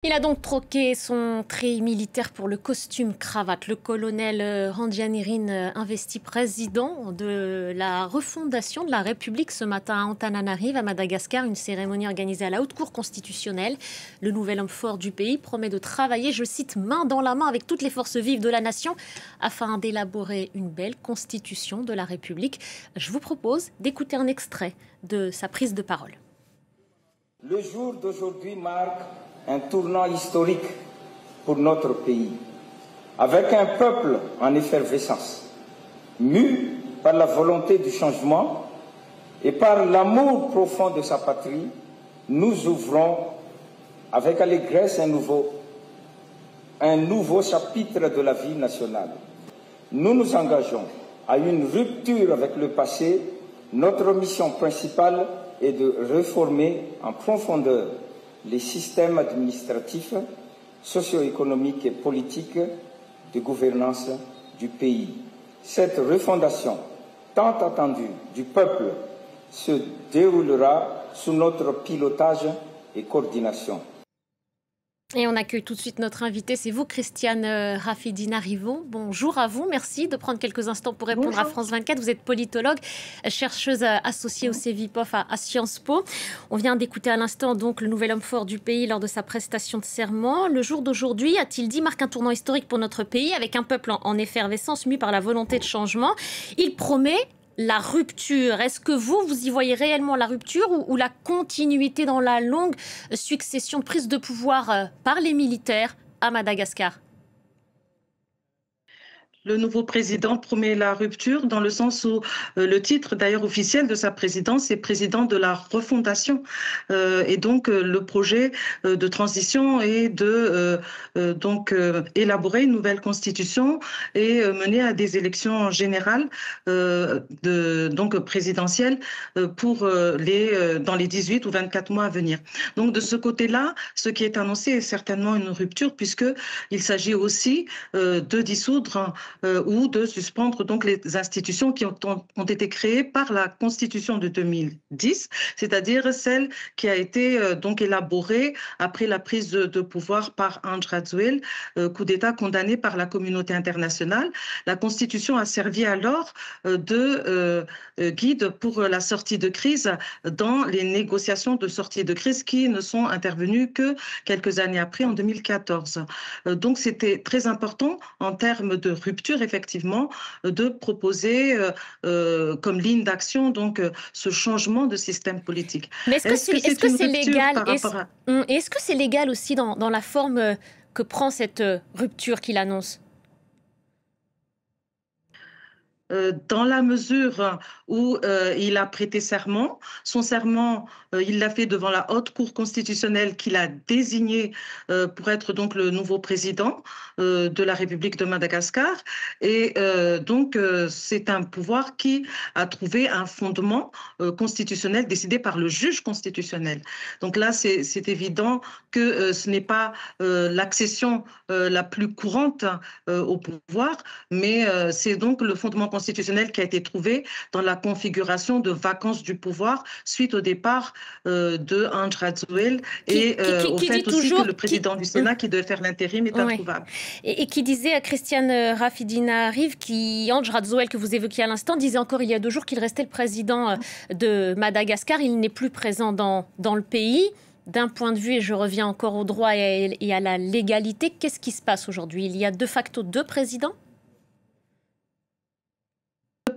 Il a donc troqué son treillis militaire pour le costume cravate. Le colonel Randrianirina investi président de la refondation de la République ce matin à Antananarive, à Madagascar, une cérémonie organisée à la Haute Cour constitutionnelle. Le nouvel homme fort du pays promet de travailler, je cite, main dans la main avec toutes les forces vives de la nation afin d'élaborer une belle constitution de la République. Je vous propose d'écouter un extrait de sa prise de parole. Le jour d'aujourd'hui marque un tournant historique pour notre pays, avec un peuple en effervescence, mu par la volonté du changement et par l'amour profond de sa patrie. Nous ouvrons avec allégresse un nouveau chapitre de la vie nationale. Nous nous engageons à une rupture avec le passé. Notre mission principale est de réformer en profondeur les systèmes administratifs, socio-économiques et politiques de gouvernance du pays. Cette refondation, tant attendue du peuple, se déroulera sous notre pilotage et coordination. Et on accueille tout de suite notre invitée, c'est vous, Christiane Rafidina-Rivaux. Bonjour à vous, merci de prendre quelques instants pour répondre à France 24. Vous êtes politologue, chercheuse associée au CEVIPOF à Sciences Po. On vient d'écouter à l'instant donc le nouvel homme fort du pays lors de sa prestation de serment. Le jour d'aujourd'hui, a-t-il dit, marque un tournant historique pour notre pays avec un peuple en effervescence mu par la volonté de changement. Il promet la rupture. Est-ce que vous y voyez réellement la rupture ou la continuité dans la longue succession de prises de pouvoir par les militaires à Madagascar ? Le nouveau président promet la rupture dans le sens où le titre d'ailleurs officiel de sa présidence est président de la refondation. Et donc le projet de transition est de élaborer une nouvelle constitution et mener à des élections générales présidentielles pour dans les 18 ou 24 mois à venir. Donc de ce côté-là, ce qui est annoncé est certainement une rupture puisqu'il s'agit aussi de dissoudre ou de suspendre donc les institutions qui ont été créées par la Constitution de 2010, c'est-à-dire celle qui a été élaborée après la prise de pouvoir par Andry Rajoelina, coup d'État condamné par la communauté internationale. La Constitution a servi alors de guide pour la sortie de crise dans les négociations de sortie de crise qui ne sont intervenues que quelques années après, en 2014. Donc c'était très important en termes de rupture effectivement de proposer comme ligne d'action ce changement de système politique. Mais est-ce que c'est légal Est-ce que c'est légal aussi dans la forme que prend cette rupture qu'il annonce ? Dans la mesure où il a prêté serment. Son serment, il l'a fait devant la Haute Cour constitutionnelle qu'il a désigné pour être donc le nouveau président de la République de Madagascar. Et c'est un pouvoir qui a trouvé un fondement constitutionnel décidé par le juge constitutionnel. Donc là, c'est évident que ce n'est pas l'accession la plus courante au pouvoir, mais c'est donc le fondement constitutionnel qui a été trouvé dans la configuration de vacances du pouvoir suite au départ de Andry Rajoelina et au fait aussi que le président du Sénat qui devait faire l'intérim est introuvable. Et qui disait, Christiane Rafidina-Rivaux, Andry Rajoelina que vous évoquiez à l'instant, disait encore il y a 2 jours qu'il restait le président de Madagascar. Il n'est plus présent dans le pays. D'un point de vue, et je reviens encore au droit et à la légalité, qu'est-ce qui se passe aujourd'hui ? Il y a de facto 2 présidents ?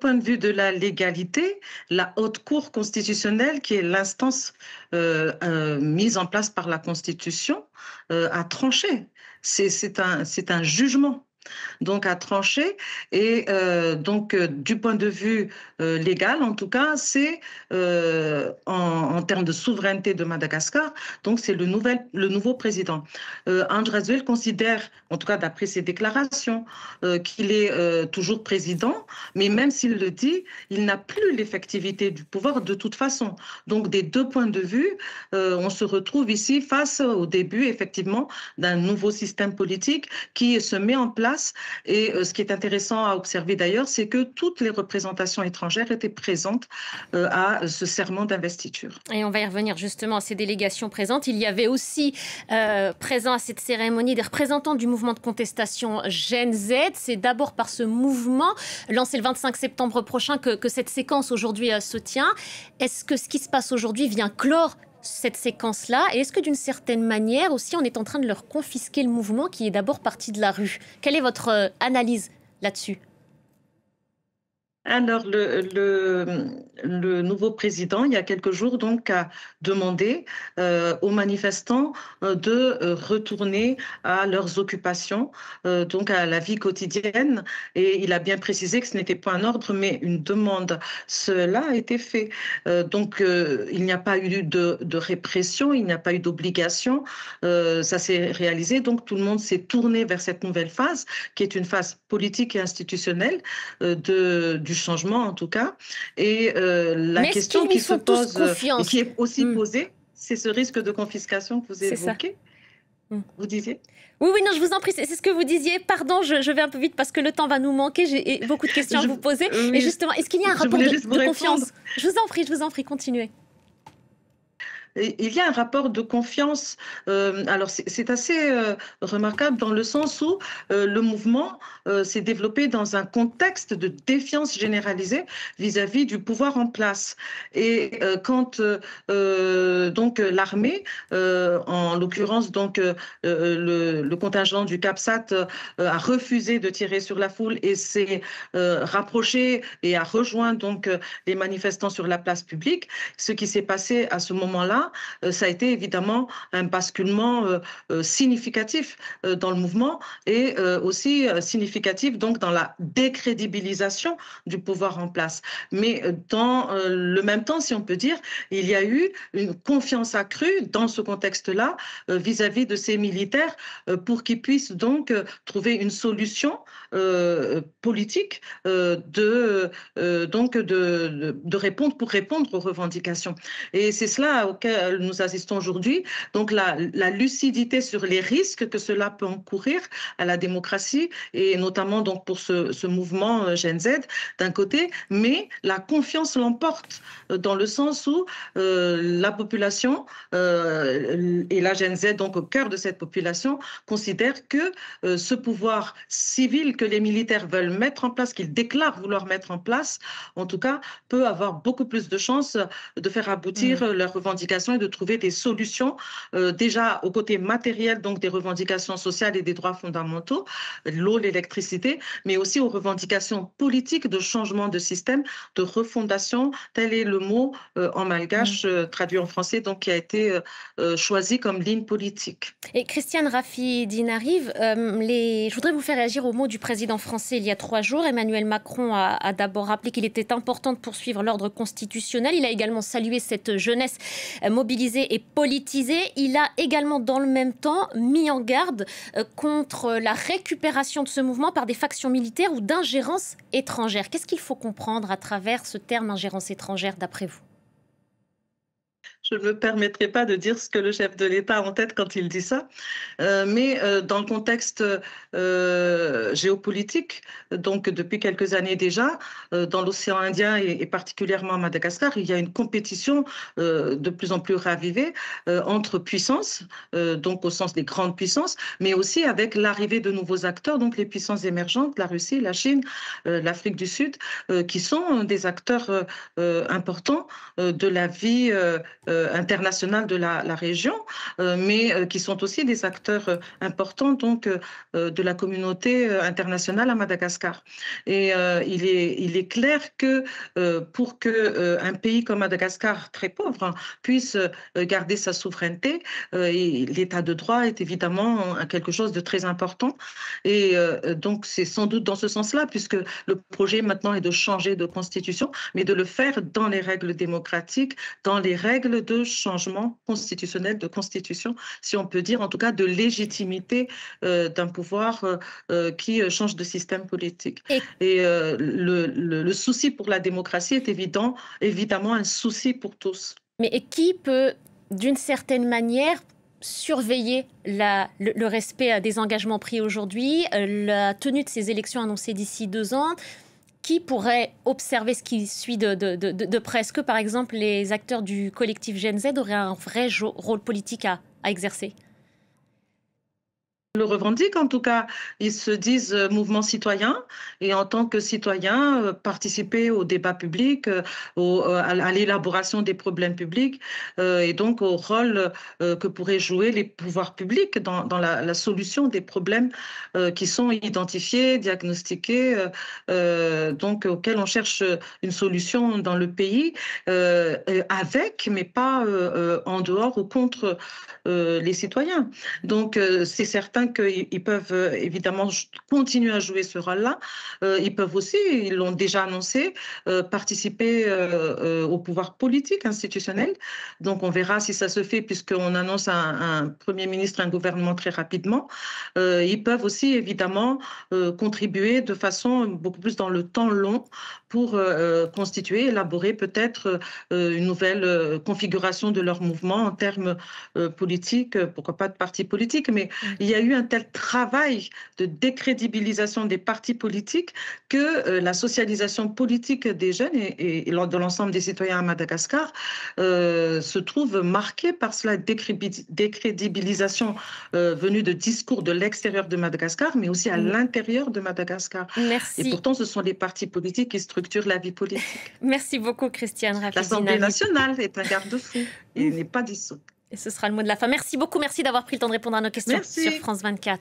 Point de vue de la légalité, la Haute Cour constitutionnelle, qui est l'instance mise en place par la Constitution, a tranché. C'est un jugement. Donc à trancher et du point de vue légal en tout cas c'est en termes de souveraineté de Madagascar, donc c'est le nouveau président. Andry Rajoelina considère, en tout cas d'après ses déclarations, qu'il est toujours président, mais même s'il le dit, il n'a plus l'effectivité du pouvoir de toute façon. Donc des 2 points de vue, on se retrouve ici face au début effectivement d'un nouveau système politique qui se met en place place. Et ce qui est intéressant à observer d'ailleurs, c'est que toutes les représentations étrangères étaient présentes à ce serment d'investiture. Et on va y revenir justement à ces délégations présentes. Il y avait aussi présents à cette cérémonie des représentants du mouvement de contestation Gen Z. C'est d'abord par ce mouvement lancé le 25 septembre prochain que cette séquence aujourd'hui se tient. Est-ce que ce qui se passe aujourd'hui vient clore cette séquence-là? Et est-ce que d'une certaine manière aussi on est en train de leur confisquer le mouvement qui est d'abord parti de la rue? Quelle est votre analyse là-dessus? Alors, le nouveau président, il y a quelques jours, donc, a demandé aux manifestants de retourner à leurs occupations, donc à la vie quotidienne. Et il a bien précisé que ce n'était pas un ordre, mais une demande. Cela a été fait. Il n'y a pas eu de répression, il n'y a pas eu d'obligation. Ça s'est réalisé. Donc, tout le monde s'est tourné vers cette nouvelle phase, qui est une phase politique et institutionnelle du changement en tout cas. Et la question qui se pose et qui est aussi posée, c'est ce risque de confiscation que vous évoquez. Vous disiez? Oui, non, je vous en prie, c'est ce que vous disiez. Pardon, je vais un peu vite parce que le temps va nous manquer. J'ai beaucoup de questions à vous poser. Oui, et justement, est-ce qu'il y a un rapport de confiance? Je vous en prie, continuez. Il y a un rapport de confiance. Alors, c'est assez remarquable dans le sens où le mouvement s'est développé dans un contexte de défiance généralisée vis-à-vis du pouvoir en place. Et quand donc l'armée, en l'occurrence donc le contingent du CAPSAT, a refusé de tirer sur la foule et s'est rapproché et a rejoint donc les manifestants sur la place publique, ce qui s'est passé à ce moment-là, ça a été évidemment un basculement significatif dans le mouvement et aussi significatif donc dans la décrédibilisation du pouvoir en place. Mais dans le même temps, si on peut dire, il y a eu une confiance accrue dans ce contexte-là vis-à-vis de ces militaires pour qu'ils puissent donc trouver une solution politique de répondre pour répondre aux revendications. Et c'est cela auquel nous assistons aujourd'hui. Donc la lucidité sur les risques que cela peut encourir à la démocratie et notamment donc pour ce mouvement Gen Z d'un côté, mais la confiance l'emporte dans le sens où la population et la Gen Z, donc au cœur de cette population, considère que ce pouvoir civil que les militaires veulent mettre en place, qu'ils déclarent vouloir mettre en place, en tout cas, peut avoir beaucoup plus de chances de faire aboutir leurs revendications et de trouver des solutions déjà au côté matériel, donc des revendications sociales et des droits fondamentaux, l'eau, l'électricité, mais aussi aux revendications politiques de changement de système, de refondation, tel est le mot en malgache traduit en français, donc qui a été choisi comme ligne politique. Et Christiane Rafi-Dinarive, je voudrais vous faire réagir aux mots du président français il y a 3 jours. Emmanuel Macron a d'abord rappelé qu'il était important de poursuivre l'ordre constitutionnel. Il a également salué cette jeunesse mobilisée et politisée. Il a également dans le même temps mis en garde contre la récupération de ce mouvement par des factions militaires ou d'ingérence étrangère. Qu'est-ce qu'il faut comprendre à travers ce terme ingérence étrangère d'après vous? Je ne me permettrai pas de dire ce que le chef de l'État a en tête quand il dit ça, mais dans le contexte géopolitique, donc depuis quelques années déjà, dans l'océan Indien et particulièrement à Madagascar, il y a une compétition de plus en plus ravivée entre puissances, donc au sens des grandes puissances, mais aussi avec l'arrivée de nouveaux acteurs, donc les puissances émergentes, la Russie, la Chine, l'Afrique du Sud, qui sont des acteurs importants de la vie internationales de la région, mais qui sont aussi des acteurs importants donc de la communauté internationale à Madagascar. Et il est clair que pour qu'un pays comme Madagascar, très pauvre, hein, puisse garder sa souveraineté, l'état de droit est évidemment quelque chose de très important. Et donc c'est sans doute dans ce sens-là, puisque le projet maintenant est de changer de constitution, mais de le faire dans les règles démocratiques, dans les règles de changement constitutionnel, de constitution, si on peut dire, en tout cas de légitimité d'un pouvoir qui change de système politique. Et le souci pour la démocratie est évidemment un souci pour tous. Mais qui peut, d'une certaine manière, surveiller le respect des engagements pris aujourd'hui, la tenue de ces élections annoncées d'ici 2 ans? Qui pourrait observer ce qui suit de près? Est-ce que, par exemple, les acteurs du collectif Gen Z auraient un vrai rôle politique à exercer? Le revendiquent, en tout cas, ils se disent mouvement citoyen et en tant que citoyen, participer au débat public, à l'élaboration des problèmes publics et donc au rôle que pourraient jouer les pouvoirs publics dans la solution des problèmes qui sont identifiés, diagnostiqués, donc auxquels on cherche une solution dans le pays, avec, mais pas en dehors ou contre les citoyens. Donc c'est certain qu'ils peuvent évidemment continuer à jouer ce rôle-là. Ils peuvent aussi, ils l'ont déjà annoncé, participer au pouvoir politique institutionnel. Donc on verra si ça se fait puisqu'on annonce un Premier ministre, un gouvernement très rapidement. Ils peuvent aussi évidemment contribuer de façon beaucoup plus dans le temps long pour constituer, élaborer peut-être une nouvelle configuration de leur mouvement en termes politiques, pourquoi pas de partis politiques, mais il y a eu un tel travail de décrédibilisation des partis politiques que la socialisation politique des jeunes et de l'ensemble des citoyens à Madagascar se trouve marquée par cela, décrédibilisation venue de discours de l'extérieur de Madagascar, mais aussi à l'intérieur de Madagascar. Merci. Et pourtant, ce sont les partis politiques qui structurent la vie politique. Merci beaucoup, Christiane Rafidi. L'Assemblée nationale est un garde-fou et n'est pas dissoute. Et ce sera le mot de la fin. Merci beaucoup, merci d'avoir pris le temps de répondre à nos questions sur France 24.